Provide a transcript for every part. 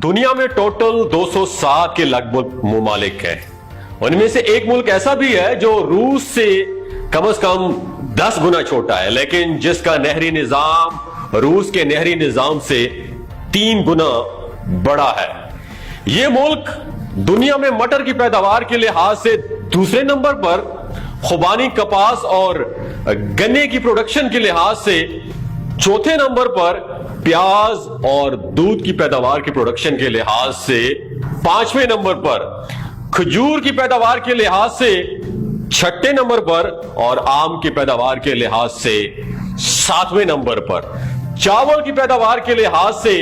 दुनिया में टोटल 207 के लगभग ममालिक हैं। उनमें से एक मुल्क ऐसा भी है जो रूस से कम 10 गुना छोटा है, लेकिन जिसका नहरी निजाम रूस के नहरी निजाम से 3 गुना बड़ा है। यह मुल्क दुनिया में मटर की पैदावार के लिहाज से दूसरे नंबर पर, खुबानी कपास और गन्ने की प्रोडक्शन के लिहाज से चौथे नंबर पर, प्याज और दूध की पैदावार की प्रोडक्शन के लिहाज से 5वें नंबर पर, खजूर की पैदावार के लिहाज से 6ठे नंबर पर और आम की पैदावार के लिहाज से 7वें नंबर पर, चावल की पैदावार के लिहाज से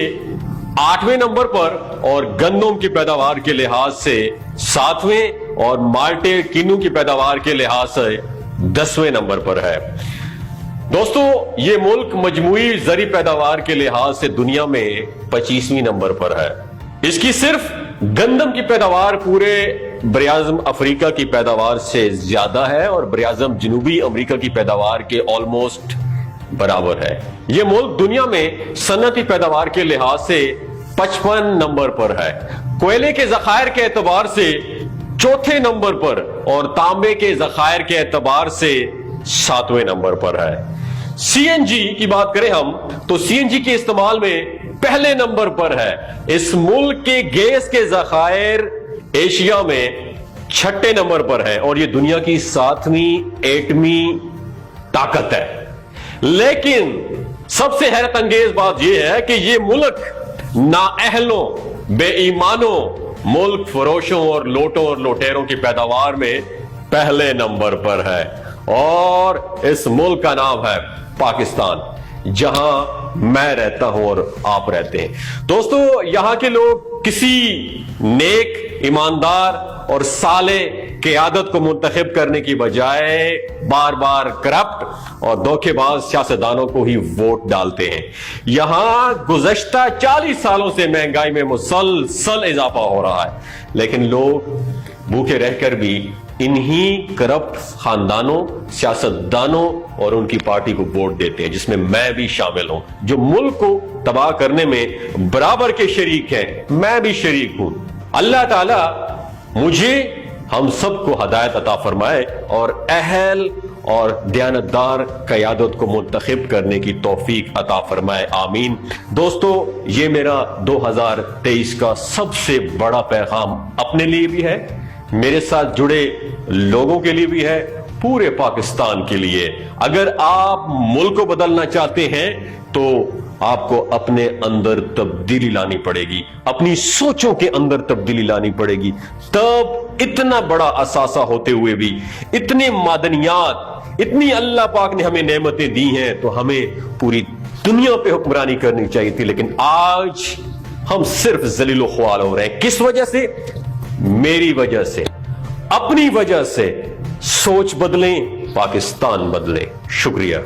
8वें नंबर पर और गंदम की पैदावार के लिहाज से 7वें और माल्टे किन्नू की पैदावार के लिहाज से 10वें नंबर पर है। दोस्तों, ये मुल्क मजमूई जरी पैदावार के लिहाज से दुनिया में 25वीं नंबर पर है। इसकी सिर्फ गंदम की पैदावार पूरे बरियाज़म अफ्रीका की पैदावार से ज्यादा है और बरियाज़म जनूबी अमेरिका की पैदावार के ऑलमोस्ट बराबर है। यह मुल्क दुनिया में सनती पैदावार के लिहाज से 55 नंबर पर है, कोयले के जखायर के एतबार से चौथे नंबर पर और तांबे के जखायर के एतबार से 7वें नंबर पर है। सीएनजी की बात करें हम तो सीएनजी के इस्तेमाल में पहले नंबर पर है। इस मुल्क के गैस के जखायर एशिया में 6ठे नंबर पर है और यह दुनिया की 7वीं एटमी ताकत है। लेकिन सबसे हैरत अंगेज बात यह है कि यह मुल्क नाअहलों, बेईमानों, मुल्क फरोशों और लोटों और लोटेरों की पैदावार में पहले नंबर पर है और इस मुल्क का नाम है पाकिस्तान, जहां मैं रहता हूं और आप रहते हैं। दोस्तों, यहां के लोग किसी नेक, ईमानदार और साले क़यादत को मुंतखब करने की बजाय बार बार करप्ट और धोखेबाज सियासतदानों को ही वोट डालते हैं। यहां गुज़श्ता 40 सालों से महंगाई में मुसलसल इजाफा हो रहा है, लेकिन लोग भूखे रहकर भी इन्हीं करप्ट खानदानों, सियासतदानों और उनकी पार्टी को वोट देते हैं, जिसमें मैं भी शामिल हूं, जो मुल्क को तबाह करने में बराबर के शरीक हैं। मैं भी शरीक हूं। अल्लाह ताला मुझे, हम सबको हिदायत अता फरमाए और अहल और दयानतदार क़यादत को मुंतखब करने की तौफीक अता फरमाए। आमीन। दोस्तों, ये मेरा 2023 का सबसे बड़ा पैगाम अपने लिए भी है, मेरे साथ जुड़े लोगों के लिए भी है, पूरे पाकिस्तान के लिए। अगर आप मुल्क को बदलना चाहते हैं तो आपको अपने अंदर तब्दीली लानी पड़ेगी, अपनी सोचों के अंदर तब्दीली लानी पड़ेगी। तब इतना बड़ा असासा होते हुए भी, इतने मादनियात, इतनी अल्लाह पाक ने हमें नेमतें दी हैं, तो हमें पूरी दुनिया पे हुक्मरानी करनी चाहिए थी। लेकिन आज हम सिर्फ जलीलो ख्वाल हो रहे हैं। किस वजह से? मेरी वजह से, अपनी वजह से। सोच बदलें, पाकिस्तान बदले। शुक्रिया।